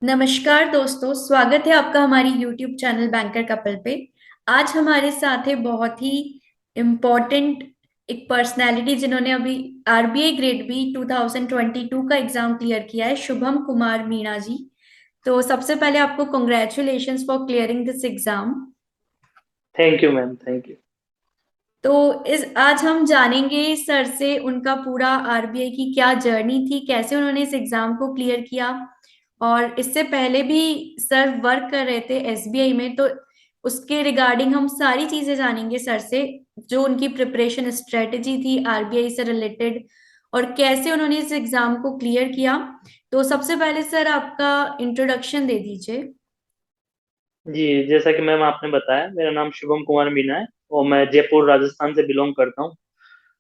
नमस्कार दोस्तों, स्वागत है आपका हमारी YouTube चैनल बैंकर कपल पे। आज हमारे साथ है बहुत ही इम्पोर्टेंट एक पर्सनालिटी जिन्होंने अभी आरबीआई ग्रेड बी 2022 का एग्जाम क्लियर किया है, शुभम कुमार मीणा जी। तो सबसे पहले आपको congratulations for clearing this exam. Thank you ma'am, thank you. तो इस आज हम जानेंगे सर से उनका पूरा आरबीआई की क्या जर्नी थी, कैसे उन्होंने इस एग्जाम को क्लियर किया। और इससे पहले भी सर वर्क कर रहे थे एसबीआई में, तो उसके रिगार्डिंग हम सारी चीजें जानेंगे सर से, जो उनकी प्रिपरेशन स्ट्रेटेजी थी आरबीआई से रिलेटेड और कैसे उन्होंने इस एग्जाम को क्लियर किया। तो सबसे पहले सर आपका इंट्रोडक्शन दे दीजिए। जी, जैसा कि मैम आपने बताया, मेरा नाम शुभम कुमार मीना है और मैं जयपुर राजस्थान से बिलोंग करता हूँ।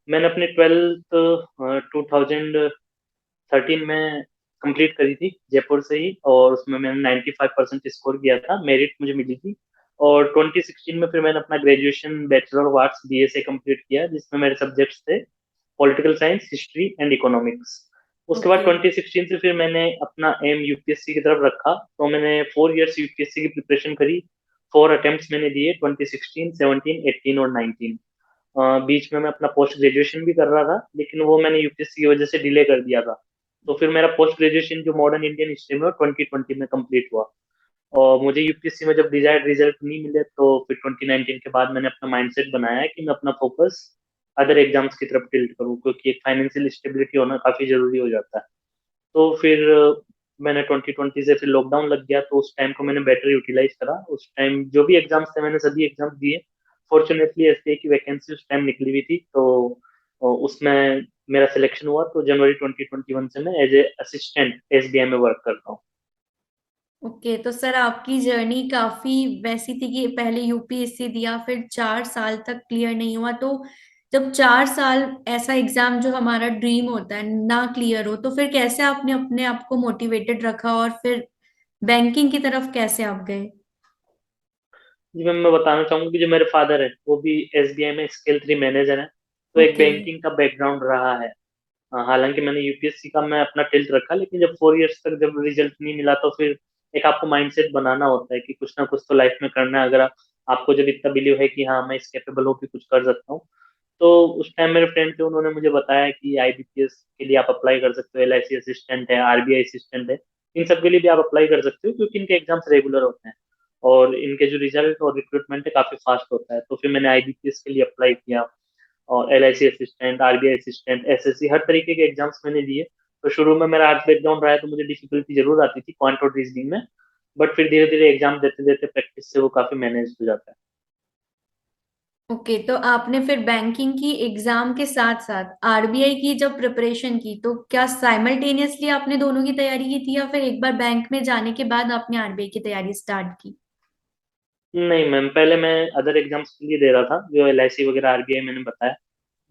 मैंने अपनी 12th 2013 में कंप्लीट करी थी जयपुर से ही, और उसमें मैंने 95% स्कोर किया था, मेरिट मुझे मिली थी। और 2016 में फिर मैंने अपना graduation bachelor of arts BA से कंप्लीट किया, जिसमें मेरे सब्जेक्ट्स थे political science, history and economics. उसके बाद ओके। 2016 से फिर मैंने अपना एम यूपीएससी की तरफ रखा, तो मैंने 4 इयर्स यूपीएससी की प्रिपरेशन करी। 4 अटेम्प्ट्स मैंने दिए, 2016, 17, 18 और 19। बीच में मैं अपना पोस्ट ग्रेजुएशन भी कर रहा था, लेकिन वो मैंने यूपीएससी की वजह से डिले कर दिया था। तो फिर मेरा पोस्ट ग्रेजुएशन जो मॉडर्न इंडियन हिस्ट्री में 2020 में कंप्लीट हुआ। और मुझे यूपीएससी में जब डिजायर्ड रिजल्ट नहीं मिले, तो फिर 2019 के बाद मैंने अपना माइंडसेट बनाया है कि मैं अपना फोकस अदर एग्जाम्स की तरफ टिल्ट करूँ, क्योंकि एक फाइनेंशियल स्टेबिलिटी होना काफी जरूरी हो जाता है। तो फिर मैंने 2020 से फिर लॉकडाउन लग गया, तो उस टाइम को मैंने बेटर यूटिलाइज करा। उस टाइम जो भी एग्जाम्स थे मैंने सभी एग्जाम्स दिए। फॉर्चुनेटली एसबीआई की वैकेंसी उस टाइम निकली हुई थी, तो उसमें मेरा सिलेक्शन हुआ। तो जनवरी 2021 से मैं एज ए असिस्टेंट एसबीआई में वर्क करता हूँ। ओके, तो सर आपकी जर्नी काफी वैसी थी कि पहले यूपीएससी दिया, फिर 4 साल तक क्लियर नहीं हुआ। तो जब 4 साल ऐसा एग्जाम जो हमारा ड्रीम होता है ना क्लियर हो, तो फिर कैसे आपने अपने आप को मोटिवेटेड रखा और फिर बैंकिंग की तरफ कैसे आप गए। जी मैम, मैं बताना चाहूंगा कि जो मेरे फादर है वो भी एसबीआई में स्केल 3 मैनेजर है, तो एक ओके। बैंकिंग का बैकग्राउंड रहा है। हालांकि मैंने यूपीएससी का मैं अपना टिल्ट रखा, लेकिन जब 4 इयर्स तक जब रिजल्ट नहीं मिला, तो फिर एक आपको माइंडसेट बनाना होता है कि कुछ ना कुछ तो लाइफ में करना है। अगर आपको जब इतना बिलीव है कि हाँ मैं इस कैपेबल हूँ कि कुछ कर सकता हूँ, तो उस टाइम मेरे फ्रेंड थे, उन्होंने मुझे बताया कि आईबीपीएस के लिए आप अप्लाई कर सकते हो, एलआईसी असिस्टेंट है, आरबीआई असिस्टेंट है, इन सब के लिए भी आप अप्लाई कर सकते हो, क्योंकि इनके एग्जाम्स रेगुलर होते हैं और इनके जो रिजल्ट और रिक्रूटमेंट है काफी फास्ट होता है। तो फिर मैंने आईबीपीएस के लिए अप्लाई किया, और LIC assistant, RBI assistant, SSC, हर तरीके के एग्जाम्स मैंने दिए। तो शुरू में मेरा आर्ट्स बैकग्राउंड रहा है, तो मुझे डिफिकल्टी जरूर आती थी क्वांट और रीजनिंग में, बट फिर धीरे धीरे एग्जाम देते देते प्रैक्टिस से वो काफी मैनेज हो जाता है। ओके, तो आपने फिर बैंकिंग की एग्जाम के साथ साथ आरबीआई की जब प्रिपरेशन की, तो क्या साइमल्टेनियसली आपने दोनों की तैयारी की थी या फिर एक बार बैंक में जाने के बाद आपने आरबीआई की तैयारी स्टार्ट की। नहीं मैम, पहले मैं अदर एग्जाम्स के लिए दे रहा था, जो एलआईसी वगैरह, आरबीआई मैंने बताया।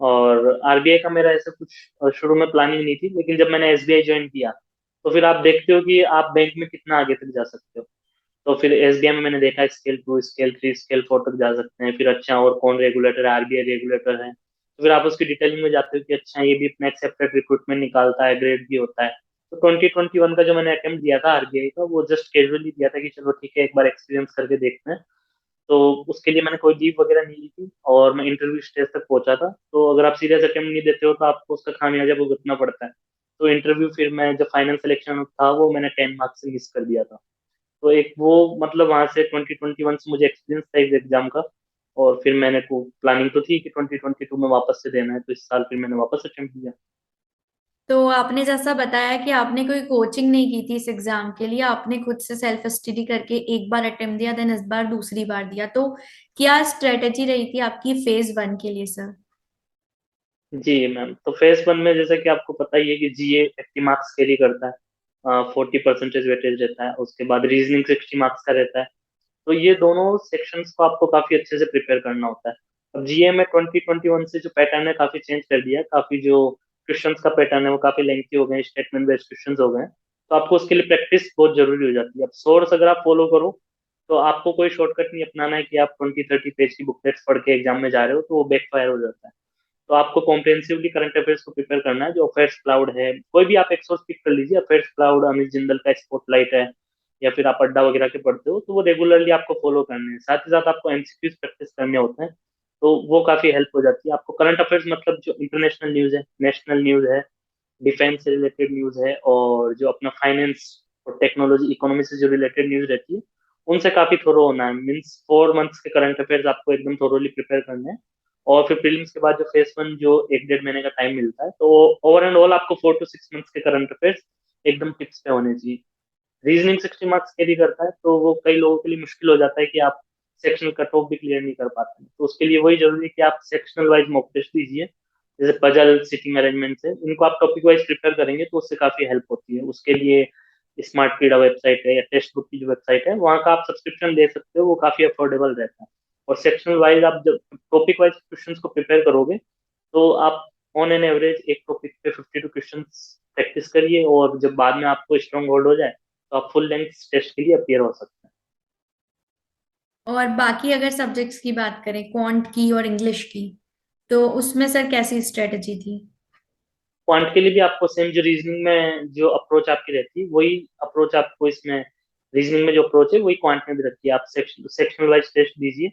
और आरबीआई का मेरा ऐसा कुछ शुरू में प्लानिंग नहीं थी, लेकिन जब मैंने एसबीआई ज्वाइन किया, तो फिर आप देखते हो कि आप बैंक में कितना आगे तक जा सकते हो। तो फिर एसबीआई में मैंने देखा स्केल 2, स्केल 3, स्केल 4 तक जा सकते हैं। फिर अच्छा, और कौन रेगुलेटर है, आरबीआई रेगुलेटर है, तो फिर आप उसकी डिटेलिंग में जाते हो कि अच्छा ये भी अपना एक्सेप्टेड रिक्रूटमेंट निकालता है, ग्रेड भी होता है। तो 2021 का जो मैंने अटेम्प्ट दिया था आरबीआई का, वो जस्ट कैजुअली दिया था कि चलो ठीक है, एक बार एक्सपीरियंस करके देखते हैं। तो उसके लिए मैंने कोई लीव वगैरह नहीं ली थी, और मैं इंटरव्यू स्टेज तक पहुंचा था। तो अगर आप सीरियस अटेम्प्ट नहीं देते हो, तो आपको उसका खामियाजा भुगतना पड़ता है। तो इंटरव्यू फिर मैं, जब फाइनल सिलेक्शन था, वो मैंने 10 मार्क्स से मिस कर दिया था। तो एक वो, मतलब वहां से 2021 से मुझे एक्सपीरियंस था इस एग्जाम का। और फिर मैंने को प्लानिंग तो थी कि 2022 में वापस से देना है, तो इस साल फिर मैंने वापस अटेम्प्ट किया। तो आपने जैसा बताया कि आपने कोई कोचिंग नहीं की थी इस एग्जाम के लिए, आपने खुद से सेल्फ स्टडी करके एक बार अटेम्प्ट दिया, देन इस बार दूसरी बार दिया। तो क्या स्ट्रेटेजी रही थी आपकी फेज 1 के लिए सर। जी मैम, तो फेज 1 में जैसे कि आपको पता ही है कि जीए 80 मार्क्स कैरी करता है, 40% वेटेज रहता है। उसके बाद रीजनिंग 60 मार्क्स का रहता है। तो ये दोनों सेक्शंस को आपको काफी अच्छे से प्रिपेयर करना होता है। अब जीए में 2021 से जो पैटर्न है काफी चेंज कर दिया है। काफी जो क्वेश्चंस का पैटर्न है वो काफी लेंथी हो गए, स्टेटमेंट बेस्ड क्वेश्चंस हो गए हैं। तो आपको उसके लिए प्रैक्टिस बहुत जरूरी हो जाती है। अब सोर्स अगर आप फॉलो करो, तो आपको कोई शॉर्टकट नहीं अपनाना है कि आप 20-30 पेज की बुकलेट्स पढ़ के एग्जाम में जा रहे हो, तो वो बैकफायर हो जाता है। तो आपको कॉम्प्रिहेंसिवली करंट अफेयर्स को प्रिपेयर करना है। जो अफेयर्स क्लाउड है, कोई भी आप एक सोर्स पिक कर लीजिए, अफेयर्स क्लाउड, अमित जिंदल का स्पॉटलाइट है, या फिर आप अड्डा वगैरह के पढ़ते हो, तो वो रेगुलरली आपको फॉलो करने हैं। साथ ही साथ आपको एमसीक्यूज प्रैक्टिस करने होते हैं, तो वो काफी हेल्प हो जाती है आपको। करंट अफेयर्स मतलब जो इंटरनेशनल न्यूज है, नेशनल न्यूज है, डिफेंस से रिलेटेड न्यूज है, और जो अपना फाइनेंस और टेक्नोलॉजी इकोनॉमी से जो रिलेटेड न्यूज रहती है, उनसे काफी थोरो होना है। मीन्स 4 मंथ्स के करंट अफेयर्स आपको एकदम थोरोली प्रिपेयर करने हैं। और फिर प्रीलिम्स के बाद जो फेज 1 जो 1 डेढ़ महीने का टाइम मिलता है, तो ओवर एंड ऑल आपको 4 to 6 मंथ्स के करंट अफेयर्स एकदम टिप्स पे होने चाहिए। रीजनिंग 60 मार्क्स कैरी करता है, तो वो कई लोगों के लिए मुश्किल हो जाता है कि आप सेक्शनल कट ऑफ भी क्लियर नहीं कर पाते हैं। तो उसके लिए वही जरूरी है कि आप सेक्शनल वाइज मॉक टेस्ट दीजिए, जैसे पजल, सिटिंग अरेंजमेंट है, इनको आप टॉपिक वाइज प्रिपेयर करेंगे तो उससे काफी हेल्प होती है। उसके लिए स्मार्ट कीड़ा वेबसाइट है या टेक्स्ट बुक की जो वेबसाइट है, वहाँ का आप सब्सक्रिप्शन ले सकते हो, वो काफी अफोर्डेबल रहता है। और सेक्शनल वाइज आप जब टॉपिक वाइज क्वेश्चंस को प्रिपेयर करोगे, तो आप ऑन एन एवरेज एक टॉपिक पे 52 क्वेश्चंस प्रैक्टिस करिए, और जब बाद में आपको स्ट्रॉन्ग होल्ड हो जाए, तो आप फुल लेंथ टेस्ट के लिए अपियर हो सकते हैं। और बाकी अगर सब्जेक्ट्स की बात करें, क्वांट की और इंग्लिश की, तो उसमें सर कैसी स्ट्रेटजी थी? क्वांट के लिए भी आपको सेम जो रीजनिंग में जो अप्रोच आपकी रहती है, वही अप्रोच आपको इसमें, रीजनिंग में जो अप्रोच है वही क्वांट में भी रखी है। आप सेक्शनल वाइज टेस्ट दीजिए।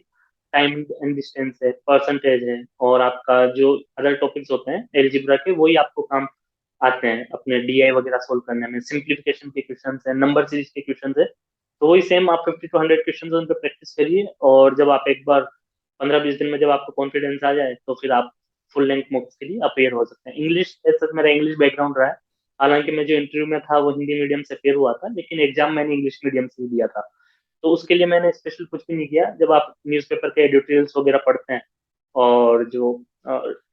टाइम एंड डिस्टेंस है, परसेंटेज है, और आपका जो अदर टॉपिक्स होते हैं एलजिब्रा के, वही आपको काम आते हैं अपने डीआई वगैरह सोल्व करने में। सिंप्लीफिकेशन के क्वेश्चन है, नंबर सीरीज के क्वेश्चन है, तो वही सेम आप 50 to 100 क्वेश्चन उन पर प्रैक्टिस करिए। और जब आप एक बार 15-20 दिन में जब आपको कॉन्फिडेंस आ जाए, तो फिर आप फुल लेंथ मॉक्स के लिए अपेयर हो सकते हैं। इंग्लिश ऐसा मेरा इंग्लिश बैकग्राउंड रहा है, हालांकि मैं जो इंटरव्यू में था वो हिंदी मीडियम से अपेयर हुआ था, लेकिन एग्जाम मैंने इंग्लिश मीडियम से ही दिया था। तो उसके लिए मैंने स्पेशल कुछ भी नहीं किया। जब आप न्यूज़पेपर के एडिटोरियल्स वगैरह पढ़ते हैं, और जो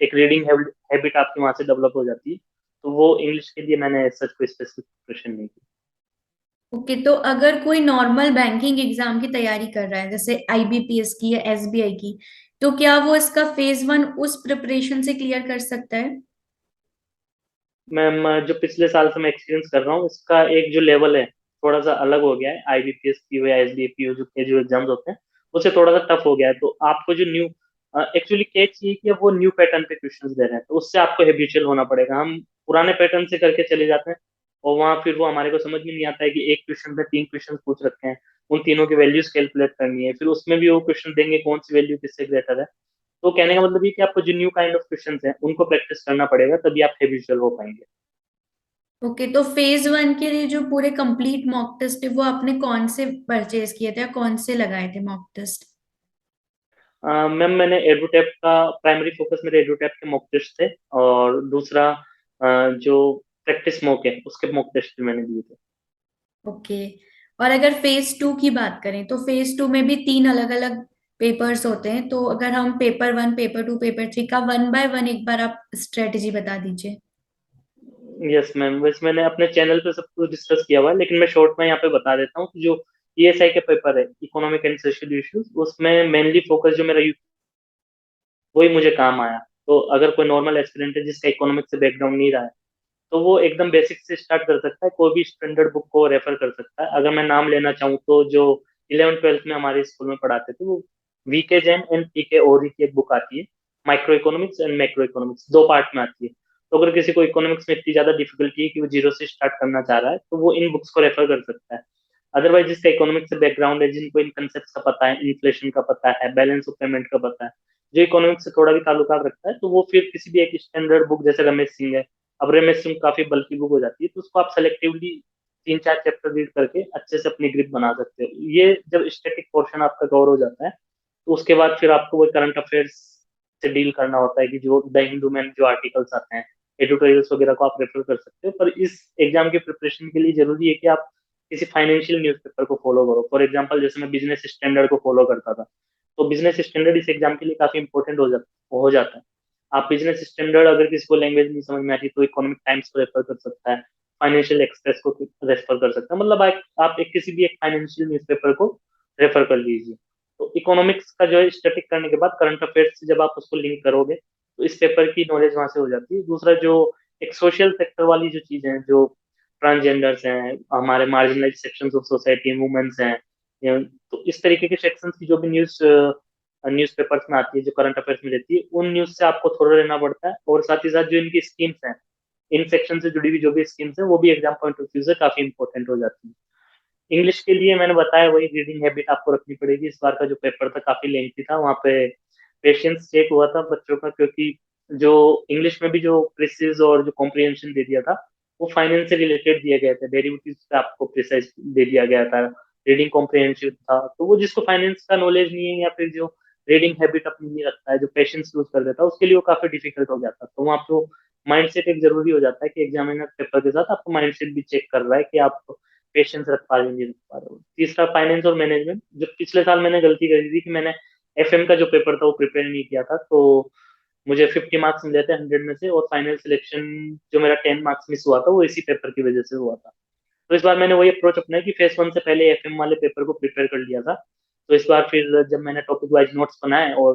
एक रीडिंग हैबिट आपकी वहां से डेवलप हो जाती है, तो वो इंग्लिश के लिए मैंने सच कोई स्पेसिफिक प्रिपरेशन नहीं की। ओके, तो अगर कोई नॉर्मल बैंकिंग एग्जाम की तैयारी कर रहा है, जैसे आईबीपीएस की या एसबीआई की, तो क्या वो इसका फेज 1 उस प्रिपरेशन से क्लियर कर सकता है? मैम, जो पिछले साल से मैं एक्सपीरियंस कर रहा हूँ, इसका एक जो लेवल है थोड़ा सा अलग हो गया है। आईबीपीएस पीओ या एसबीआई जो के जो एग्जाम्स होते हैं, उससे थोड़ा सा टफ हो गया है। तो आपको जो न्यू एक्चुअली क्या चाहिए कि वो न्यू पैटर्न पे क्वेश्चंस दे रहे हैं, तो उससे आपको हैबिचुअल होना पड़ेगा। हम पुराने पैटर्न से करके चले जाते हैं, और वहां फिर वो हमारे को समझ में नहीं आता है कि एक क्वेश्चन पे 3 क्वेश्चन पूछ रखे हैं, उन तीनों की वैल्यूज कैलकुलेट करनी है, फिर उसमें भी वो क्वेश्चन देंगे कौन सी वैल्यू किससे ग्रेटर है। तो कहने का मतलब ये कि आपको जो न्यू काइंड ऑफ क्वेश्चन है उनको प्रैक्टिस करना पड़ेगा, तभी आप हैबिचुअल हो पाएंगे। ओके, तो फेज 1 के लिए जो पूरे कंप्लीट मॉक टेस्ट है, वो आपने कौन से परचेज किए थे या कौन से लगाए थे मॉक टेस्ट? मैम, मैंने एडुटैप का प्राइमरी फोकस मेरे एडुटैप के मॉक टेस्ट थे, और दूसरा जो प्रैक्टिस मॉक है उसके मॉक टेस्ट भी मैंने दिए थे। ओके। और अगर फेज 2 की बात करें, तो फेज 2 में भी 3 अलग अलग पेपर्स होते हैं, तो अगर हम पेपर 1, पेपर 2, पेपर 3 का 1 बाय 1 एक बार आप स्ट्रेटजी बता दीजिए। यस मैम, वैसे मैंने अपने चैनल पे सब कुछ डिस्कस किया हुआ है, लेकिन मैं शॉर्ट में यहाँ पे बता देता हूँ कि जो ईएसआई के पेपर है, इकोनॉमिक एंड सोशल इश्यूज, उसमें मेनली फोकस जो मेरा वही मुझे काम आया। तो अगर कोई नॉर्मल एस्पिरेंट है जिसका इकोनॉमिक से बैकग्राउंड नहीं रहा है, तो वो एकदम बेसिक से स्टार्ट कर सकता है, कोई भी स्टैंडर्ड बुक को रेफर कर सकता है। अगर मैं नाम लेना चाहूँ, तो जो 11th 12th में हमारे स्कूल में पढ़ाते थे, वो वीके जैन एंड पीके ओरी की एक बुक आती है, micro economics and macro economics, 2 part में आती है। तो अगर किसी को इकोनॉमिक्स में इतनी ज्यादा डिफिकल्टी है कि वो जीरो से स्टार्ट करना चाह रहा है, तो वो इन बुक्स को रेफर कर सकता है। अदरवाइज जिसका इकोनॉमिक्स से बैकग्राउंड है, जिनको इन कंसेप्ट का पता है, इन्फ्लेशन का पता है, बैलेंस ऑफ पेमेंट का पता है, जो इकोनॉमिक्स से थोड़ा भी ताल्लुकात रखता है, तो वो फिर किसी भी एक स्टैंडर्ड बुक, जैसे रमेश सिंह है, अब रमेश सिंह काफी बल्कि बुक हो जाती है, तो उसको आप सेलेक्टिवली 3-4 चैप्टर रीड करके अच्छे से अपनी ग्रिप बना सकते हो। ये जब स्टैटिक पोर्शन आपका कवर हो जाता है, तो उसके बाद फिर आपको वो करंट अफेयर्स से डील करना होता है, कि जो द हिंदू में जो आर्टिकल्स आते हैं, एडिटोरियल्स वगैरह को आप रेफर कर सकते हो। पर इस एग्जाम के प्रिपरेशन के लिए जरूरी है कि आप किसी फाइनेंशियल न्यूज़पेपर को फॉलो करो। फॉर एग्जांपल, जैसे मैं बिजनेस स्टैंडर्ड को फॉलो करता था, तो बिजनेस स्टैंडर्ड इस एग्जाम के लिए काफी इंपॉर्टेंट हो जाता है। आप बिजनेस स्टैंडर्ड, अगर किसी को लैंग्वेज नहीं समझ में आती, तो इकोनॉमिक टाइम्स को रेफर कर सकता है, फाइनेंशियल एक्सप्रेस को रेफर कर सकता है। मतलब आप एक किसी भी एक फाइनेंशियल न्यूज़पेपर को रेफर कर लीजिए। तो इकोनॉमिक्स का जो है स्टैटिक करने के बाद करंट अफेयर्स से जब आप उसको लिंक करोगे, तो इस पेपर की नॉलेज वहां से हो जाती है। दूसरा, जो एक सोशल सेक्टर वाली जो चीजें हैं, जो ट्रांसजेंडर्स हैं, हमारे marginalise sections of society, womens हैं, तो इस तरीके के सेक्शंस की जो भी न्यूज़पेपर्स में आती है, जो करंट अफेयर्स में रहती है, उन न्यूज से आपको थोड़ा रहना पड़ता है। और साथ ही साथ जो इनकी स्कीम्स हैं, इन सेक्शन से जुड़ी हुई जो भी स्कीम्स हैं, वो भी एग्जाम पॉइंट ऑफ व्यू से काफी इंपॉर्टेंट हो जाती है। इंग्लिश के लिए मैंने बताया वही रीडिंग हैबिट आपको रखनी पड़ेगी। इस बार का जो पेपर था काफी लेंथी था, वहाँ पे पेशेंस चेक हुआ था बच्चों का, क्योंकि जो इंग्लिश में भी जो प्रिसिज और जो कॉम्प्रिहेंशन दे दिया था वो फाइनेंस से रिलेटेड दिए गए थे, डेरिवेटिव्स पे आपको प्रिसाइज दे दिया गया था। रीडिंग कॉम्प्रिहेंशन था, तो वो जिसको फाइनेंस का नॉलेज नहीं है या फिर जो रीडिंग हैबिट अपनी नहीं रखता है, जो पेशेंस लूज कर देता है, उसके लिए वो काफी डिफिकल्ट हो जाता है। तो वहाँ पे माइंडसेट एक जरूरी हो जाता है कि एग्जामिनर पेपर के साथ आपको माइंडसेट भी चेक कर रहा है कि आप पेशेंस रख पा रहे हो नहीं रख पा रहे हो। तीसरा फाइनेंस और मैनेजमेंट, जो पिछले साल मैंने गलती करी थी कि मैंने एफएम का जो पेपर था वो प्रिपेयर नहीं किया था, तो मुझे 50 मार्क्स मिले थे 100 में से, और फाइनल सिलेक्शन जो मेरा 10 मार्क्स मिस हुआ था वो इसी पेपर की वजह से हुआ था। तो इस बार मैंने वही अप्रोच अपनाया कि फेस वन से पहले एफएम वाले पेपर को प्रिपेयर कर लिया था। तो इस बार फिर जब मैंने टॉपिक वाइज नोट्स बनाए और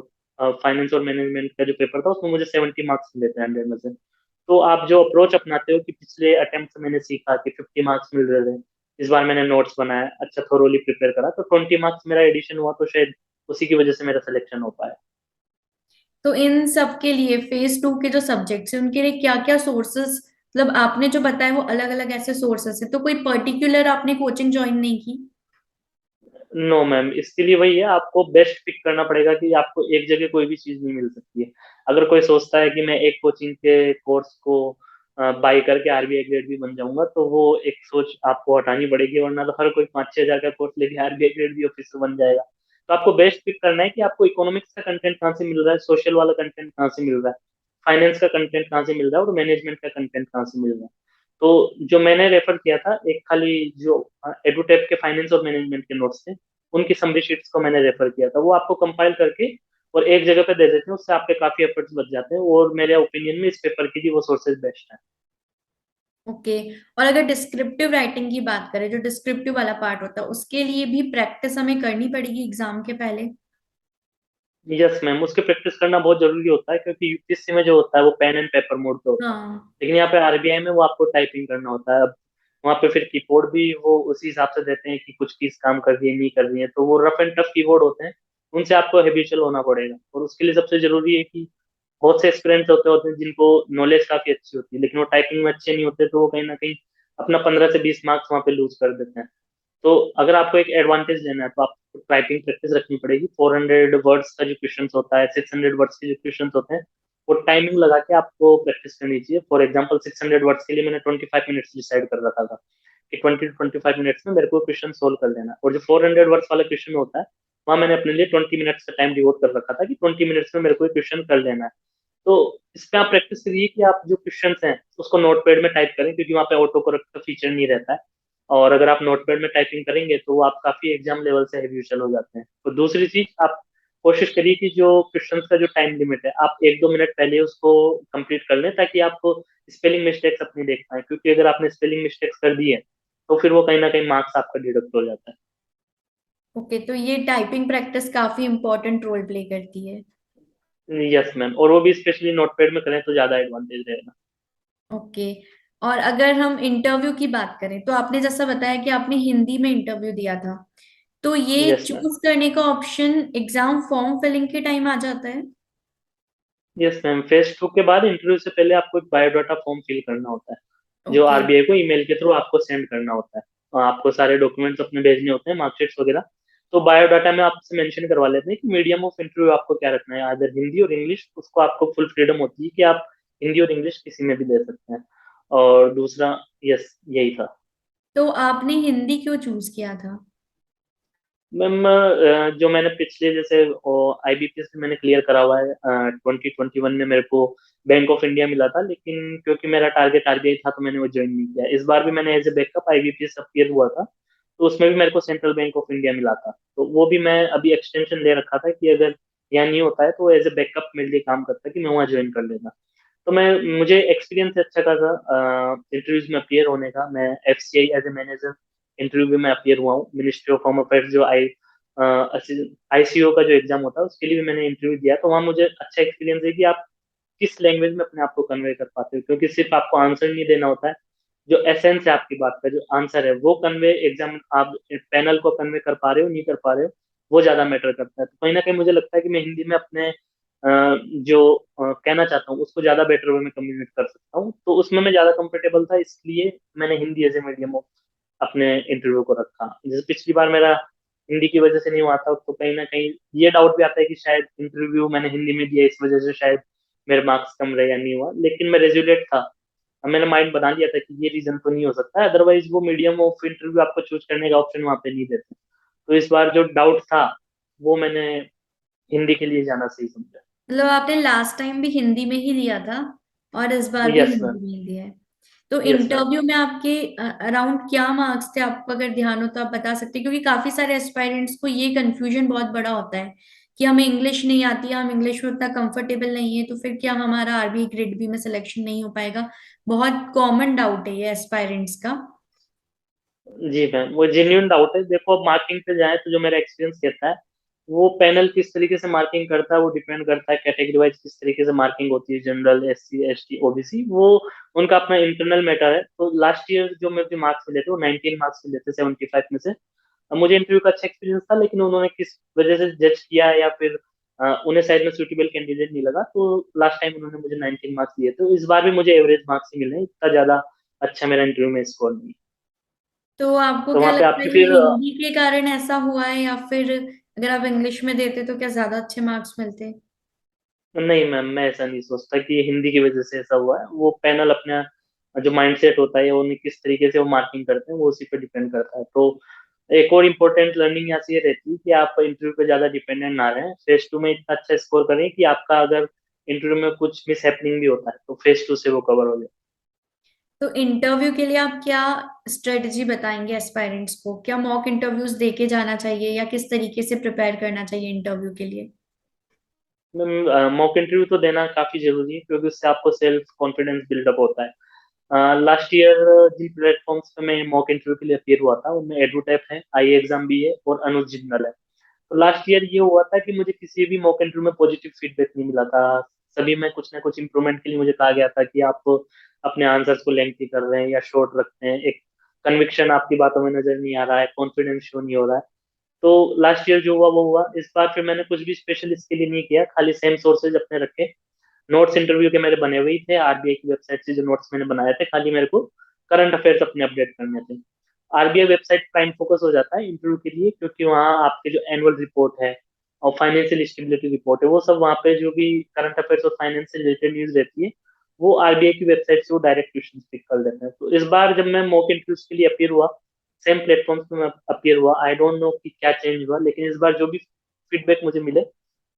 फाइनेंस और मैनेजमेंट का जो पेपर था उसमें मुझे 70 मार्क्स मिले थे 100 में से। तो आप जो अप्रोच अपनाते हो कि पिछले अटेम्प्ट से मैंने सीखा कि 50 मार्क्स मिल रहे थे, इस बार मैंने नोट्स बनाया, अच्छा थोरोली प्रिपेयर करा, तो 20 मार्क्स मेरा एडिशन हुआ, तो शायद उसी की वजह से मेरा सिलेक्शन हो पाया। तो इन सब के लिए फेज टू के जो सब्जेक्ट्स हैं उनके लिए क्या क्या सोर्सेस, मतलब आपने जो बताया वो अलग अलग ऐसे सोर्सेस है, तो कोई पर्टिकुलर आपने कोचिंग ज्वाइन नहीं की? नो मैम, इसके लिए वही है, आपको बेस्ट पिक करना पड़ेगा कि आपको एक जगह कोई भी चीज नहीं मिल सकती है। अगर कोई सोचता है कि मैं एक कोचिंग के कोर्स को बाई करके आरबीआई ग्रेड भी बन जाऊंगा, तो वो एक सोच आपको हटानी पड़ेगी, वरना तो हर कोई 5-6 हजार का कोर्स लेके आरबीआई ग्रेड भी ऑफिसर बन जाएगा। तो आपको बेस्ट पिक करना है कि आपको इकोनॉमिक्स का कंटेंट कहाँ से मिल रहा है, सोशल वाला कंटेंट कहाँ से मिल रहा है, फाइनेंस का कंटेंट कहाँ से मिल रहा है, और मैनेजमेंट का कंटेंट कहाँ से मिल रहा है। तो जो मैंने रेफर किया था, एक खाली जो एडुटेप के फाइनेंस और मैनेजमेंट के नोट्स थे, उनकी समरी शीट्स को मैंने रेफर किया था। वो आपको कंपाइल करके और एक जगह पे दे देते हैं, उससे आपके काफी एफर्ट्स बच जाते हैं, और मेरे ओपिनियन में इस पेपर की भी वो सोर्सेज बेस्ट है। ओके। और अगर डिस्क्रिप्टिव राइटिंग की बात करें, जो डिस्क्रिप्टिव वाला पार्ट होता है उसके लिए भी प्रैक्टिस हमें करनी पड़ेगी एग्जाम के पहले? यस मैम, उसकी प्रैक्टिस करना बहुत जरूरी होता है, क्योंकि यूपीएससी में जो होता है वो पेन एंड पेपर मोड पे होता है, हाँ। लेकिन यहाँ पे आरबीआई में वो आपको टाइपिंग करना होता है। अब वहाँ पे फिर कीबोर्ड भी वो उसी हिसाब से देते हैं कि कुछ कीज काम कर रही है नहीं कर रही है, तो वो रफ एंड टफ कीबोर्ड होते हैं, उनसे आपको हैबिचुअल होना पड़ेगा। और उसके लिए सबसे जरूरी है कि बहुत से एस्पिरेंट्स होते हैं जिनको नॉलेज काफी अच्छी होती है, लेकिन वो टाइपिंग में अच्छे नहीं होते, तो वो कहीं ना कहीं अपना 15 से 20 मार्क्स वहाँ पे लूज कर देते हैं। तो अगर आपको एक एडवांटेज लेना है तो आपको टाइपिंग प्रैक्टिस रखनी पड़ेगी। 400 वर्ड्स का जो क्वेश्चन होता है, 600 वर्ड्स के जो क्वेश्चन होते हैं, वो टाइमिंग लगा के आपको प्रैक्टिस करनी चाहिए। फॉर एग्जाम्पल 600 वर्ड्स के लिए मैंने 25 मिनट्स डिसाइड कर रखा था कि 20 to 25 मिनट्स में मेरे को क्वेश्चन सोल्व कर लेना है। और जो 400 वर्ड्स वाला क्वेश्चन होता है, वहाँ मैंने अपने लिए 20 मिनट्स का टाइम डिवोट कर रखा था कि 20 मिनट्स में मेरे को क्वेश्चन कर लेना है। तो इसमें आप प्रैक्टिस करिए कि आप जो क्वेश्चन हैं उसको नोटपैड में टाइप करें, क्योंकि वहाँ पे ऑटो करेक्ट का फीचर नहीं रहता है। और अगर आप नोटपैड में टाइपिंग करेंगे तो आप काफी एग्जाम लेवल से हैबिचुअल हो जाते हैं। तो दूसरी चीज, आप कोशिश करिए कि जो क्वेश्चन का जो टाइम लिमिट है आप 1-2 मिनट पहले उसको कंप्लीट कर लें, ताकि आपको स्पेलिंग मिस्टेक्स अपनी देख पाए, क्योंकि अगर आपने स्पेलिंग मिस्टेक्स कर दी है तो फिर वो कहीं ना कहीं मार्क्स आपका डिडक्ट हो जाता ओके, तो ये टाइपिंग प्रैक्टिस काफी इंपॉर्टेंट रोल प्ले करती है। है। यस मैम, और वो भी स्पेशली नोटपैड में करें तो ज्यादा एडवांटेज रहेगा। ओके। और अगर हम इंटरव्यू की बात करें, तो आपने जैसा बताया कि आपने हिंदी में इंटरव्यू दिया था, तो ये यस मैम। चूज करने का ऑप्शन एग्जाम फॉर्म फिलिंग के टाइम आ जाता है? यस मैम, फेज टू के बाद इंटरव्यू से पहले आपको एक बायोडाटा फॉर्म फिल करना होता है, जो ओके। आरबीआई को ईमेल के थ्रू आपको सेंड करना होता है। और आपको सारे डॉक्यूमेंट्स अपने भेजने होते हैं, मार्कशीट्स वगैरह। तो बायोडाटा में आपसे मेंशन करवा लेते हैं कि मीडियम ऑफ इंटरव्यू आपको क्या रखना है, अदर हिंदी और इंग्लिश, उसको आपको फुल फ्रीडम होती है कि आप हिंदी और इंग्लिश किसी में भी दे सकते हैं। और दूसरा, यस, यही था। तो आपने हिंदी क्यों चूज किया था? मैम, जो मैंने पिछले जैसे आईबीपीएस से मैंने क्लियर करा हुआ है, 2021 में मेरे को बैंक ऑफ इंडिया मिला था, लेकिन क्योंकि मेरा टारगेट आरबीआई था तो मैंने वो ज्वाइन नहीं किया। इस बार भी मैंने as a backup IBPS appear हुआ था, तो उसमें भी मेरे को सेंट्रल बैंक ऑफ इंडिया मिला था, तो वो भी मैं अभी एक्सटेंशन ले रखा था कि अगर यहाँ नहीं होता है तो एज ए बैकअप मेरे लिए काम करता है कि मैं वहाँ ज्वाइन कर लेता। तो मैं मुझे एक्सपीरियंस अच्छा खासा इंटरव्यूज में अपीयर होने का। मैं FCI as a manager interview भी मैं अपीयर हुआ हूँ। मिनिस्ट्री ऑफ होम अफेयर्स जो आईसीओ का जो एग्जाम होता है उसके लिए भी मैंने इंटरव्यू दिया, तो वहाँ मुझे अच्छा एक्सपीरियंस है कि आप किस लैंग्वेज में अपने आप को कन्वे कर पाते हो, क्योंकि सिर्फ आपको आंसर नहीं देना होता है, जो एसेंस है आपकी बात का, जो आंसर है वो कन्वे एग्जाम आप पैनल को कन्वे कर पा रहे हो नहीं कर पा रहे हो, वो ज्यादा मैटर करता है। तो कहीं ना कहीं मुझे लगता है कि मैं हिंदी में अपने जो कहना चाहता हूँ उसको ज्यादा बेटर वे में कम्युनिकेट कर सकता हूँ, तो उसमें मैं ज्यादा कंफर्टेबल था, इसलिए मैंने हिंदी एज ए मीडियम अपने इंटरव्यू को रखा। जैसे पिछली बार मेरा हिंदी की वजह से नहीं हुआ था, तो कहीं ना कहीं ये डाउट भी आता है कि शायद इंटरव्यू मैंने हिंदी में दिया, इस वजह से शायद मेरे मार्क्स कम रहे या नहीं हुआ। लेकिन मैं रेजुलेट था, अब मैंने माइंड बना लिया था कि ये रीजन तो नहीं हो सकता, अदरवाइज वो मीडियम ऑफ इंटरव्यू आपको चूज करने का ऑप्शन वहां पे नहीं देते। तो इस बार जो डाउट था वो मैंने हिंदी के लिए जाना सही समझा। मतलब आपने लास्ट टाइम भी हिंदी में ही दिया था और इस बार भी यस हिंदी मैम। में ही दिया है। तो यस मैम। इंटरव्यू में आपके अराउंड क्या मार्क्स थे? आपको अगर ध्यान हो तो आप बता सकते हैं, क्योंकि काफी सारे एस्पायरेंट्स को ये कंफ्यूजन बहुत बड़ा होता है कि हमें इंग्लिश नहीं आती, हम इंग्लिश में उतना कंफर्टेबल नहीं है, तो फिर क्या हमारा आरबीआई ग्रेड बी में सिलेक्शन नहीं हो पाएगा? बहुत कॉमन डाउट है ये एस्पायरेंट्स का। जी मैम, वो जेन्यून डाउट है। देखो, अब मार्किंग पे जाए तो जो मेरा एक्सपीरियंस कहता है, वो पैनल किस तरीके से मार्किंग करता है वो डिपेंड करता है कैटेगरी वाइज किस तरीके से मार्किंग होती है, जनरल, एससी, एसटी, ओबीसी, वो उनका अपना इंटरनल मैटर है। तो लास्ट ईयर जो मुझे मार्क्स मिले थे वो 19 मार्क्स मिले थे 75 में से। अब मुझे इंटरव्यू का अच्छा एक्सपीरियंस था, लेकिन उन्होंने किस वजह से जज किया या फिर उन्हें शायद में सुटेबल कैंडिडेट नहीं लगा, तो लास्ट टाइम उन्होंने मुझे 19 मार्क्स दिए थे। तो इस बार भी मुझे एवरेज मार्क्स ही मिले हैं, इतना ज्यादा अच्छा मेरा इंटरव्यू में स्कोर नहीं। तो आपको तो क्या वहां पे लगता है आपकी ये फिर हिंदी के कारण ऐसा हुआ है, या फिर अगर आप इंग्लिश में देते तो क्या ज्यादा अच्छे मार्क्स मिलते? नहीं मैम, मैं ऐसा नहीं सोचता कि ये हिंदी की वजह से ऐसा हुआ है। वो पैनल अपना जो माइंडसेट होता है, उन्हें किस तरीके से वो मार्किंग करते हैं वो उसी पे डिपेंड करता है। तो एक और इम्पोर्टेंट लर्निंग यहाँ से ये रहती है कि आप इंटरव्यू पे ज्यादा डिपेंडेंट ना रहें, फेज टू में इतना अच्छा स्कोर करें कि आपका अगर इंटरव्यू में कुछ मिस हैपनिंग भी होता है तो फेज टू से वो कवर हो जाए। तो इंटरव्यू के लिए आप क्या स्ट्रेटजी बताएंगे एस्पायरेंट्स को? क्या मॉक इंटरव्यूज देके जाना चाहिए, या किस तरीके से प्रिपेयर करना चाहिए इंटरव्यू के लिए? मैम, मॉक इंटरव्यू तो देना काफी जरूरी है, क्योंकि उससे आपको सेल्फ कॉन्फिडेंस बिल्डअप होता है। लास्ट ईयर जिन प्लेटफॉर्म्स पे मैं मॉक इंटरव्यू के लिए अपियर हुआ था उनमें एडुटैप है, आई एग्जाम भी है और अनुज जिंदल है। तो लास्ट ईयर ये हुआ था कि मुझे किसी भी मॉक इंटरव्यू में पॉजिटिव फीडबैक नहीं मिला था। सभी में कुछ ना कुछ इंप्रूवमेंट के लिए मुझे कहा गया था कि आप अपने आंसर्स को लेंथी कर रहे हैं या शॉर्ट रखते हैं, एक कन्विक्शन आपकी बातों में नजर नहीं आ रहा है, कॉन्फिडेंस शो नहीं हो रहा है। तो लास्ट ईयर जो हुआ वो हुआ। इस बार फिर मैंने कुछ भी स्पेशल इसके लिए नहीं किया, खाली सेम सोर्सेज अपने रखे। नोट्स इंटरव्यू के मेरे बने हुए ही थे, आरबीआई की वेबसाइट से जो नोट्स मैंने बनाए थे, खाली मेरे को करंट अफेयर्स अपने अपडेट करने थे। आरबीआई वेबसाइट प्राइम फोकस हो जाता है इंटरव्यू के लिए, क्योंकि वहाँ आपके जो एनुअल रिपोर्ट है और फाइनेंशियल स्टेबिलिटी रिपोर्ट है, वो सब वहाँ पे जो भी करंट अफेयर्स और फाइनेंस से रिलेटेड न्यूज रहती है, वो आरबीआई की वेबसाइट से वो डायरेक्ट क्वेश्चन पिक कर देते हैं। तो इस बार जब मैं मॉक इंटरव्यूज के लिए अपियर हुआ, सेम प्लेटफॉर्म पे मैं अपियर हुआ, आई डोंट नो कि क्या चेंज हुआ, लेकिन इस बार जो भी फीडबैक मुझे मिले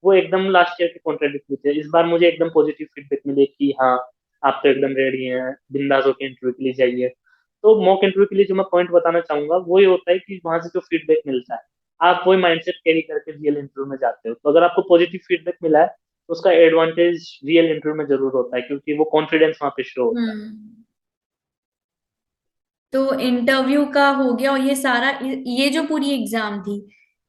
वो एकदम लास्ट ईयर के कॉन्ट्राडिक्टरी थे। इस बार मुझे एकदम पॉजिटिव फीडबैक मिले कि हाँ, आप तो एकदम रेडी हैं, बिंदास होकर इंटरव्यू के लिए जाइए। तो मॉक इंटरव्यू के लिए जो मैं पॉइंट बताना चाहूंगा वो ये होता है कि वहां से जो फीडबैक मिलता है, आप वही माइंडसेट कैरी करके रियल इंटरव्यू में जाते हो। तो अगर आपको पॉजिटिव फीडबैक मिला है तो उसका एडवांटेज रियल इंटरव्यू में जरूर होता है, क्योंकि वो कॉन्फिडेंस वहां पे शो होता है। हम्म। तो इंटरव्यू का हो गया, और ये सारा, ये जो पूरी एग्जाम थी,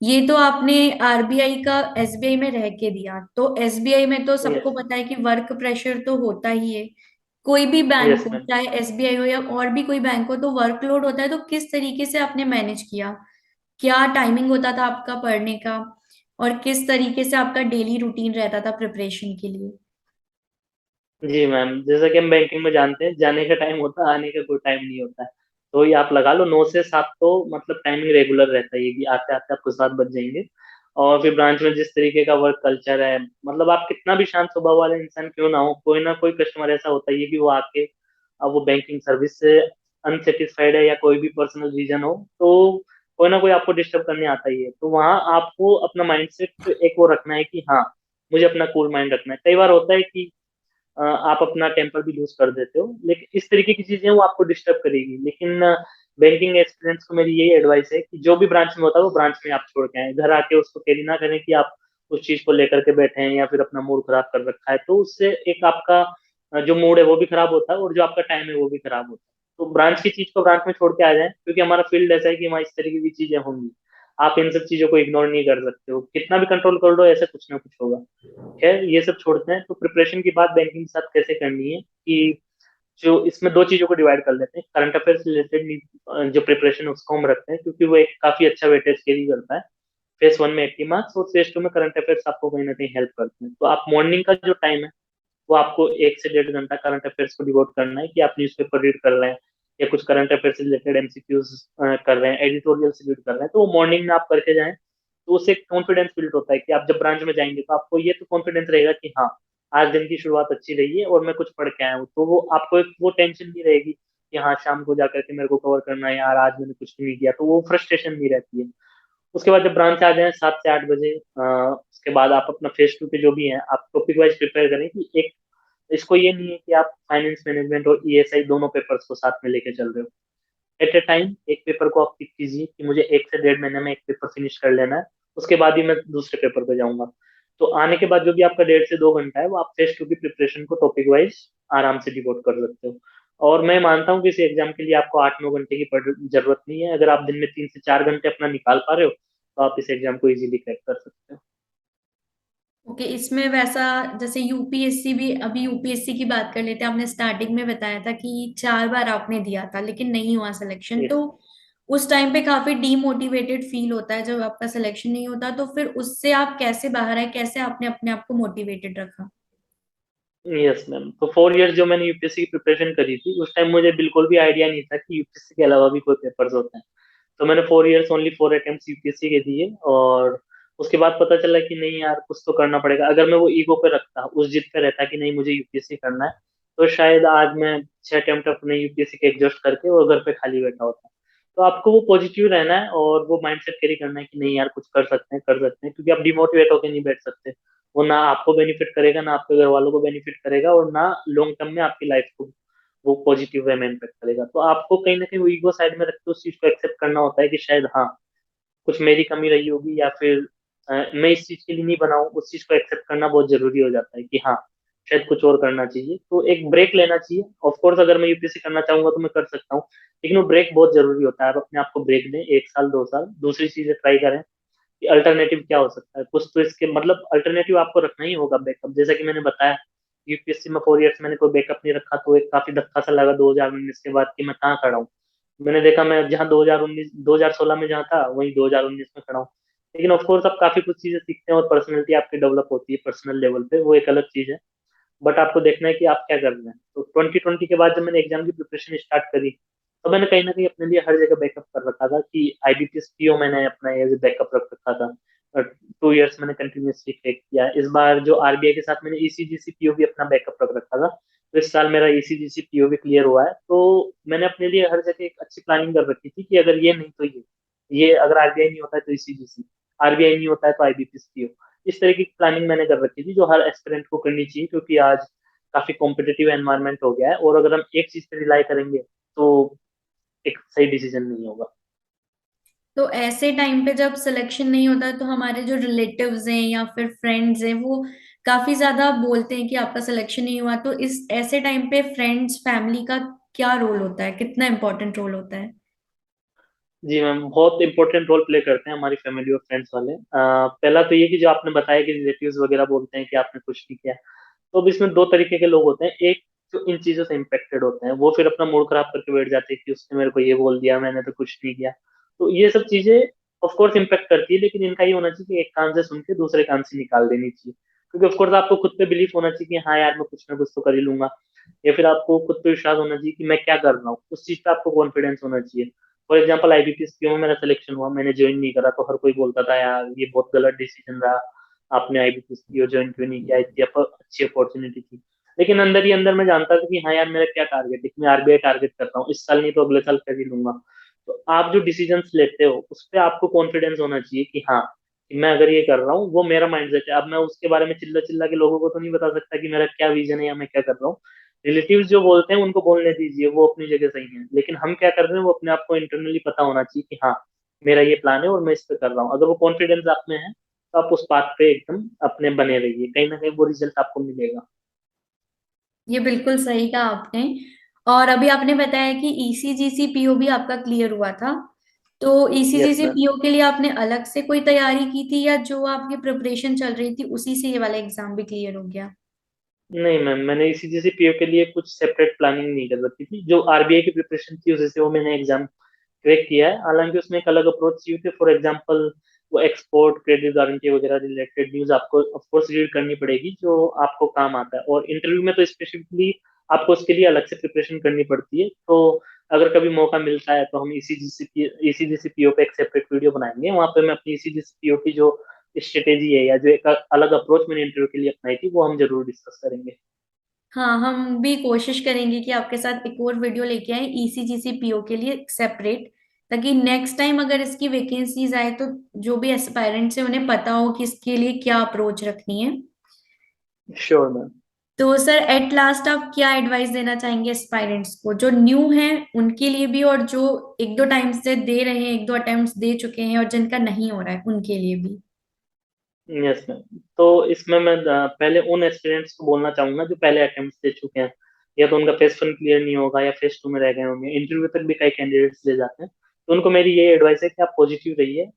ये तो आपने आरबीआई का एसबीआई में रह के दिया। तो एसबीआई में तो सबको यस। पता है कि वर्क प्रेशर तो होता ही है। कोई भी बैंक यस हो, मैम। चाहे एसबीआई हो या और भी कोई बैंक हो, तो वर्कलोड होता है। तो किस तरीके से आपने मैनेज किया? क्या टाइमिंग होता था आपका पढ़ने का, और किस तरीके से आपका डेली रूटीन रहता था प्रिपरेशन के लिए? जी मैम, जैसा कि हम बैंकिंग में जानते हैं, जाने का टाइम होता है, आने का कोई टाइम नहीं होता है। तो ये आप लगा लो 9 से 7, तो मतलब टाइमिंग रेगुलर रहता है ये कि आते आते आपको 7 बज जाएंगे। और फिर ब्रांच में जिस तरीके का वर्क कल्चर है, मतलब आप कितना भी शांत स्वभाव वाले इंसान क्यों ना हो, कोई ना कोई कस्टमर ऐसा होता ही है कि वो आके, अब वो बैंकिंग सर्विस से अनसेटिस्फाइड है या कोई भी पर्सनल रीजन हो, तो कोई ना कोई आपको डिस्टर्ब करने आता ही है। तो वहां आपको अपना माइंडसेट एक वो रखना है कि हाँ, मुझे अपना कूल माइंड रखना है। कई बार होता है कि आप अपना टेम्पर भी लूज कर देते हो, लेकिन इस तरीके की चीजें वो आपको डिस्टर्ब करेगी। लेकिन बैंकिंग एक्सपीरियंस को मेरी यही एडवाइस है कि जो भी ब्रांच में होता है वो ब्रांच में आप छोड़ के आए, घर आके उसको कैरी ना करें कि आप उस चीज को लेकर के बैठे हैं या फिर अपना मूड खराब कर रखा है। तो उससे एक आपका जो मूड है वो भी खराब होता है और जो आपका टाइम है वो भी खराब होता है। तो ब्रांच की चीज को ब्रांच में छोड़ के आ जाए, क्योंकि हमारा फील्ड ऐसा है कि वहाँ इस तरीके की चीजें होंगी। आप इन सब चीजों को इग्नोर नहीं कर सकते हो, कितना भी कंट्रोल कर लो ऐसा कुछ ना कुछ होगा। खैर, ये सब छोड़ते हैं। तो प्रिपरेशन की बात बैंकिंग के साथ कैसे करनी है कि जो इसमें दो चीजों को डिवाइड कर लेते हैं। करंट अफेयर से रिलेटेड जो प्रिपरेशन है उसको हम रखते हैं, क्योंकि वो एक काफी अच्छा वेटेज कैरी करता है। फेज 1 में 80 मार्क्स और फेज 2 में करंट अफेयर्स आपको कहीं ना कहीं हेल्प करते हैं। तो आप मॉर्निंग का जो टाइम है वो आपको 1 से 1.5 घंटा करंट अफेयर्स को डिवोट करना है कि आप न्यूज़पेपर रीड कर रहे हैं, या कुछ करंट अफेयर से रिलेटेड एमसीक्यूज कर रहे हैं, एडिटोरियल से रीड कर रहे हैं, तो वो मॉर्निंग में आप करके जाएं, तो उससे एक कॉन्फिडेंस बिल्ड होता है कि आप जब ब्रांच में जाएंगे तो आपको ये तो कॉन्फिडेंस रहेगा कि हाँ, आज दिन की शुरुआत अच्छी रही है और मैं कुछ पढ़ के आया हूँ, तो वो आपको एक वो टेंशन नहीं रहेगी कि हाँ शाम को जाकर के मेरे को कवर करना है यार, आज मैंने कुछ नहीं किया, तो वो फ्रस्ट्रेशन नहीं रहती है। उसके बाद जब ब्रांच आ जाए 7 से 8 बजे, उसके बाद आप अपना फेस टू पे जो भी है आप टॉपिक वाइज प्रिपेयर करें कि एक, इसको ये नहीं है कि आप फाइनेंस मैनेजमेंट और ईएसआई दोनों पेपर्स को साथ में लेके चल रहे हो। एट ए टाइम एक पेपर को आप पिक कीजिए कि मुझे 1 से 1.5 महीने में एक पेपर फिनिश कर लेना है, उसके बाद ही मैं दूसरे पेपर पे जाऊंगा। तो आने के बाद जो भी आपका 1.5 से 2 घंटा है वो आप फेस टू की प्रिपरेशन को टॉपिक वाइज आराम से डिवोट कर सकते हो। और मैं मानता हूँ कि इस एग्जाम के लिए आपको 8-9 घंटे की जरूरत नहीं है, अगर आप दिन में 3 से 4 घंटे अपना निकाल पा रहे हो तो आप इस एग्जाम को इजीली क्रैक कर सकते हो। ओके, इसमें वैसा जैसे यूपीएससी भी, अभी यूपीएससी की बात कर लेते हैं। आपने स्टार्टिंग में बताया था कि 4 बार आपने दिया था लेकिन नहीं हुआ सिलेक्शन, यस। तो उस टाइम पे काफी डीमोटिवेटेड फील होता है जब आपका सिलेक्शन नहीं होता, तो फिर उससे आप कैसे बाहर आए, कैसे आपने अपने आप को मोटिवेटेड रखा? यस मैम, तो 4 इयर्स जो मैंने यूपीएससी की प्रिपरेशन करी थी उस टाइम मुझे बिल्कुल भी आइडिया नहीं था कि यूपीएससी के अलावा भी कोई पेपर्स होते हैं। तो मैंने 4 इयर्स ओनली 4 अटेम्प्ट यूपीएससी के दिए, और उसके बाद पता चला कि नहीं यार कुछ तो करना पड़ेगा। अगर मैं वो ईगो पे रखता, उस जिद पे रहता कि नहीं मुझे यूपीएससी करना है, तो शायद आज मैं 6 अटेम्प्ट अपने यूपीएससी के एग्जॉस्ट करके वो घर पे खाली बैठा होता। तो आपको वो पॉजिटिव रहना है और वो माइंडसेट कैरी करना है कि नहीं यार कुछ कर सकते हैं, कर सकते हैं, क्योंकि आप डिमोटिवेट होकर नहीं बैठ सकते। वो ना आपको बेनिफिट करेगा, ना आपके घर वालों को बेनिफिट करेगा, और ना लॉन्ग टर्म में आपकी लाइफ को वो पॉजिटिव वे में इम्पेक्ट करेगा। तो आपको कहीं ना कहीं वो ईगो साइड में रख के उस चीज को एक्सेप्ट करना होता है कि शायद हाँ कुछ मेरी कमी रही होगी, या फिर मैं इस चीज के लिए नहीं बनाऊं, उस चीज को एक्सेप्ट करना बहुत जरूरी हो जाता है कि हाँ शायद कुछ और करना चाहिए, तो एक ब्रेक लेना चाहिए। ऑफ कोर्स अगर मैं यूपीएससी करना चाहूंगा तो मैं कर सकता हूँ, लेकिन वो ब्रेक बहुत जरूरी होता है। आप अपने आप को ब्रेक दें, 1 साल 2 साल दूसरी चीजें ट्राई करें कि अल्टरनेटिव क्या हो सकता है, कुछ तो इसके मतलब अल्टरनेटिव आपको रखना ही होगा बैकअप। जैसा कि मैंने बताया यूपीएससी में 4 इयर्स मैंने कोई बैकअप नहीं रखा, तो एक काफी धक्का सा लगा 2019 के बाद कि मैं कहाँ खड़ा हूँ। मैंने देखा मैं जहाँ 2019 2016 में जहाँ था वहीं 2019 में खड़ा हूँ। लेकिन ऑफ कोर्स आप काफी कुछ चीजें सीखते हैं और पर्सनैलिटी आपकी डेवलप होती है पर्सनल लेवल पे, वो एक अलग चीज है। बट आपको देखना है कि आप क्या कर रहे हैं। तो 2020 के बाद जब मैंने एग्जाम की प्रिपरेशन स्टार्ट करी, तो मैंने कहीं ना कहीं अपने लिए हर जगह बैकअप कर रखा था कि आईबीपीएस पीओ मैंने अपना एज बैकअप रख रखा था। 2 इयर्स मैंने कंटिन्यूसली क्रैक किया। इस बार जो आरबीआई के साथ मैंने ईसीजीसी पीओ भी अपना बैकअप रख रखा था, तो इस साल मेरा ईसीजीसी पीओ भी क्लियर हुआ है। तो मैंने अपने लिए हर जगह एक अच्छी प्लानिंग कर रखी थी कि अगर ये नहीं तो ये अगर आरबीआई नहीं होता है तो ईसीजीसी, आरबीआई नहीं होता है तो आईबीपीएस पीओ। इस तरह की प्लानिंग मैंने कर रखी थी जो हर एस्पिरेंट को करनी चाहिए, क्योंकि आज काफी कॉम्पिटिटिव एनवायरनमेंट हो गया है, और अगर हम एक चीज पे रिलाई करेंगे तो एक सही डिसीजन नहीं होगा। तो ऐसे टाइम पे जब सिलेक्शन नहीं होता तो हमारे जो रिलेटिव्स हैं या फिर फ्रेंड्स हैं वो काफी ज्यादा बोलते हैं कि आपका सिलेक्शन नहीं हुआ, तो इस ऐसे टाइम पे फ्रेंड्स फैमिली का क्या रोल होता है, कितना इंपॉर्टेंट रोल होता है? जी मैम, बहुत इंपॉर्टेंट रोल प्ले करते हैं हमारी फैमिली और फ्रेंड्स वाले। पहला तो ये कि जो आपने बताया कि रिलेटिव्स वगैरह बोलते हैं कि आपने कुछ नहीं किया, तो अब इसमें दो तरीके के लोग होते हैं। एक जो इन चीजों से इम्पेक्टेड होते हैं वो फिर अपना मूड खराब करके बैठ जाते हैं कि उसने मेरे को ये बोल दिया, मैंने तो कुछ नहीं किया। तो ये सब चीजें ऑफ कोर्स इम्पेक्ट करती है, लेकिन इनका ये होना चाहिए कि एक कान से सुन के दूसरे कान से निकाल देनी चाहिए। क्योंकि ऑफ कोर्स आपको खुद पे बिलीफ होना चाहिए कि हाँ यार मैं कुछ ना कुछ तो कर ही लूंगा, या फिर आपको खुद पे विश्वास होना चाहिए कि मैं क्या कर रहा हूँ, उस चीज पे आपको कॉन्फिडेंस होना चाहिए। फॉर एग्जाम्पल आईबीपीएस क्यों में मेरा सिलेक्शन हुआ, मैंने ज्वाइन नहीं करा, तो हर कोई बोलता था यार ये बहुत गलत डिसीजन रहा, आपने आईबीपीएस क्यों ज्वाइन क्यों नहीं किया, इतनी अच्छी अपॉर्चुनिटी थी। लेकिन अंदर ही अंदर मैं जानता था कि हाँ यार मेरा क्या टारगेट है, कि मैं आरबीआई टारगेट करता हूँ, इस साल नहीं तो अगले साल कर ही लूंगा। तो आप जो डिसीजन लेते हो उस पर आपको कॉन्फिडेंस होना चाहिए कि हाँ कि मैं अगर ये कर रहा हूँ वो मेरा माइंडसेट है। अब मैं उसके बारे में चिल्ला चिल्ला के लोगों को तो नहीं बता सकता कि मेरा क्या विजन है या मैं क्या कर रहा हूँ। रिलेटिव्स जो बोलते हैं उनको बोलने दीजिए, वो अपनी जगह सही है, लेकिन हम क्या कर रहे हैं वो अपने आप को इंटरनली पता होना चाहिए कि हाँ मेरा ये प्लान है और मैं इस पे कर रहा हूँ। अगर वो कॉन्फिडेंस आप में है तो आप उस बात पे एकदम अपने बने रहिए, कहीं ना कहीं वो रिजल्ट आपको मिलेगा। ये बिल्कुल सही कहा आपने। और अभी आपने बताया कि ईसीजीसी पीओ भी आपका क्लियर हुआ था, तो यस ईसीजीसी मैम। पीओ के लिए आपने अलग से कोई तैयारी की थी या जो आपकी प्रिपरेशन चल रही थी उसी से ये वाला एग्जाम भी क्लियर हो गया? नहीं मैम, मैंने ईसीजीसी पीओ के लिए कुछ सेपरेट प्लानिंग नहीं कर रखी थी। जो आरबीआई की प्रिपरेशन थी उसी से वो मैंने एग्जाम क्रैक किया है। हालांकि उसमें एक अलग अप्रोच चाहिए थी। फॉर एग्जांपल वो एक्सपोर्ट क्रेडिट गारंटी वगैरह रिलेटेड न्यूज आपको ऑफ कोर्स रीड करनी पड़ेगी जो आपको काम आता है, और इंटरव्यू में तो स्पेसिफिकली आपको उसके लिए अलग से प्रिपरेशन करनी पड़ती है। तो अगर कभी मौका मिलता है तो हम ईसीजीसी पीओ पे एक सेपरेट वीडियो बनाएंगे, वहां पे मैं अपनी ईसीजीसी पीओ की जो स्ट्रेटेजी है या जो एक अलग अप्रोच मैंने इंटरव्यू के लिए अपनाई थी वो हम जरूर डिस्कस करेंगे। हाँ, हम भी कोशिश करेंगे कि आपके साथ एक और वीडियो लेके आए ईसीजीसी पीओ के लिए सेपरेट, ताकि नेक्स्ट टाइम अगर इसकी वैकेंसीज आए तो जो भी एस्पायरेंट्स है उन्हें पता हो कि इसके लिए क्या अप्रोच रखनी है। Sure ma'am. तो सर एट लास्ट आप क्या एडवाइस देना चाहेंगे एस्पायरेंट्स को, जो न्यू हैं उनके लिए भी, और जो एक दो टाइम से दे रहे हैं, एक दो अटेम्प्ट्स दे चुके हैं और जिनका नहीं हो रहा है उनके लिए भी। Yes ma'am. तो इसमें मैं पहले उन एस्पिरेंट्स को बोलना चाहूंगा जो पहले अटेम्प्ट दे चुके हैं, या तो उनका फेज वन क्लियर नहीं होगा या फेज टू में रह गए होंगे, इंटरव्यू तक भी कई कैंडिडेट्स ले जाते हैं, तो उनको मेरी ये एडवाइस है कि आप पॉजिटिव रहिए।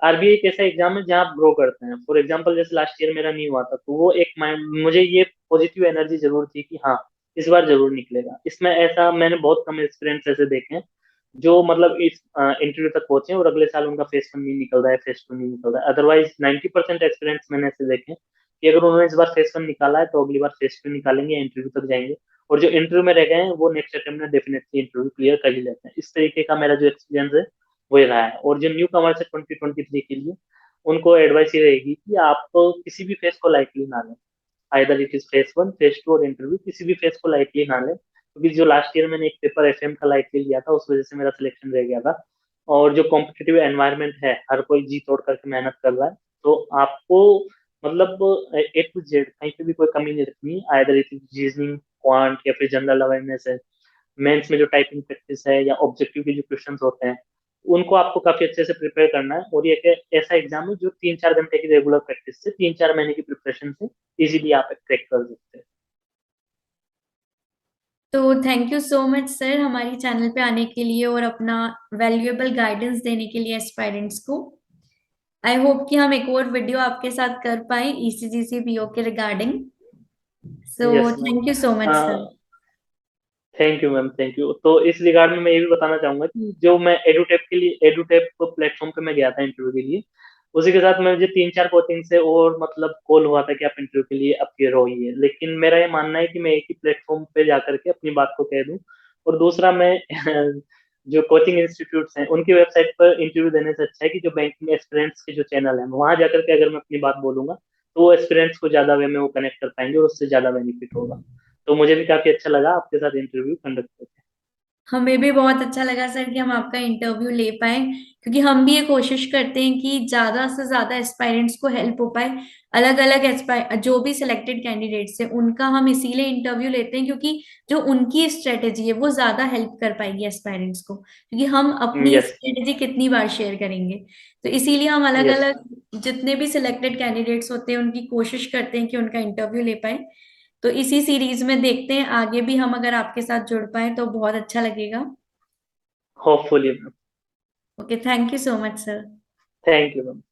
आरबीआई एक ऐसा एग्जाम है जहाँ आप ग्रो करते हैं। फॉर एग्जाम्पल जैसे लास्ट ईयर मेरा नहीं हुआ था, तो वो एक माइंड मुझे ये पॉजिटिव एनर्जी जरूर थी कि हाँ इस बार जरूर निकलेगा। इसमें ऐसा मैंने बहुत कम एक्सपीरियंस ऐसे देखे हैं जो मतलब इस इंटरव्यू तक पहुंचे हैं और अगले साल उनका फेस वन नहीं निकल रहा है, फेस टू नहीं निकल रहा है। अदरवाइज 90% एक्सपीरियंस मैंने ऐसे देखे हैं कि अगर उन्होंने इस बार फेस वन निकाला है तो अगली बार फेस टू निकालेंगे या इंटरव्यू तक जाएंगे। और जो इंटरव्यू में रह गए हैं वो नेक्स्ट अटेम्प्ट में डेफिनेटली इंटरव्यू क्लियर कर ही लेते हैं। इस तरीके का मेरा जो एक्सपीरियंस है वो ही रहा है। और जो न्यू कमर्स है 2023 के लिए, उनको एडवाइस ये रहेगी कि आप किसी भी फेस को लाइटली ना लें। Either it is phase one, phase two और इंटरव्यू, किसी भी फेस को लाइटली ना लें, क्योंकि जो लास्ट ईयर मैंने एक पेपर एफएम का लाइटली लिया था उस वजह से मेरा सिलेक्शन रह गया था। और जो कॉम्पिटिटिव एनवायरनमेंट है, हर कोई जी तोड़ करके मेहनत कर रहा है, तो आपको मतलब ए टू जेड कहीं पे भी कोई कमी नहीं रखनी। Either it is reasoning, quant या फिर जनरल अवेयरनेस है, मेंस में जो टाइपिंग प्रैक्टिस है या ऑब्जेक्टिव के जो क्वेश्चंस होते हैं, उनको आपको काफी अच्छे से प्रिपेयर करना है। और ये एक ऐसा एग्जाम है जो 3-4 घंटे की रेगुलर प्रैक्टिस से, 3-4 महीने की प्रिपरेशन से इजीली आप क्रैक कर सकते हैं। तो thank you so much sir हमारी चैनल पे आने के लिए और अपना वैल्यूएबल गाइडेंस देने के लिए एस्पायरेंट्स को। आई होप कि हम एक और वीडियो आपके साथ कर पाए ईसीजीसी पीओ के regarding. So yes ma'am. Thank you so much sir. Thank you ma'am, thank you. तो इस रिगार्ड में मैं ये भी बताना चाहूंगा कि जो मैं एडुटेप प्लेटफॉर्म पे मैं गया था इंटरव्यू के लिए, उसी के साथ मुझे 3-4 कोचिंग से और मतलब कॉल हुआ था कि आप इंटरव्यू के लिए अपीयर होइए। लेकिन मेरा ये मानना है कि मैं एक ही प्लेटफॉर्म पे जाकर के अपनी बात को कह दूं। और दूसरा, मैं जो कोचिंग इंस्टीट्यूट्स हैं उनकी वेबसाइट पर इंटरव्यू देने से अच्छा है कि जो बैंकिंग एस्पिरेंट्स के जो चैनल है वहां जाकर के अगर मैं अपनी बात बोलूंगा तो वो एस्पिरेंट्स को ज्यादा वे में वो कनेक्ट कर पाएंगे और उससे ज्यादा बेनिफिट होगा। तो मुझे भी काफी अच्छा लगा आपके साथ इंटरव्यू कंडक्ट करके। हमें भी बहुत अच्छा लगा सर कि हम आपका इंटरव्यू ले पाए, क्योंकि हम भी ये कोशिश करते हैं कि ज्यादा से ज्यादा एस्पायरेंट्स को हेल्प हो पाए। अलग अलग एस्पायर जो भी सिलेक्टेड कैंडिडेट्स हैं उनका हम इसीलिए इंटरव्यू लेते हैं, क्योंकि जो उनकी स्ट्रेटेजी है वो ज्यादा हेल्प कर पाएगी एस्पायरेंट्स को, क्योंकि हम अपनी यस। स्ट्रेटेजी कितनी बार शेयर करेंगे। तो इसीलिए हम अलग यस। अलग जितने भी सिलेक्टेड कैंडिडेट्स होते हैं उनकी कोशिश करते हैं कि उनका इंटरव्यू ले पाए। तो इसी सीरीज में देखते हैं आगे भी हम अगर आपके साथ जुड़ पाए तो बहुत अच्छा लगेगा। Hopefully. Okay, thank you so much sir. Thank you ma'am.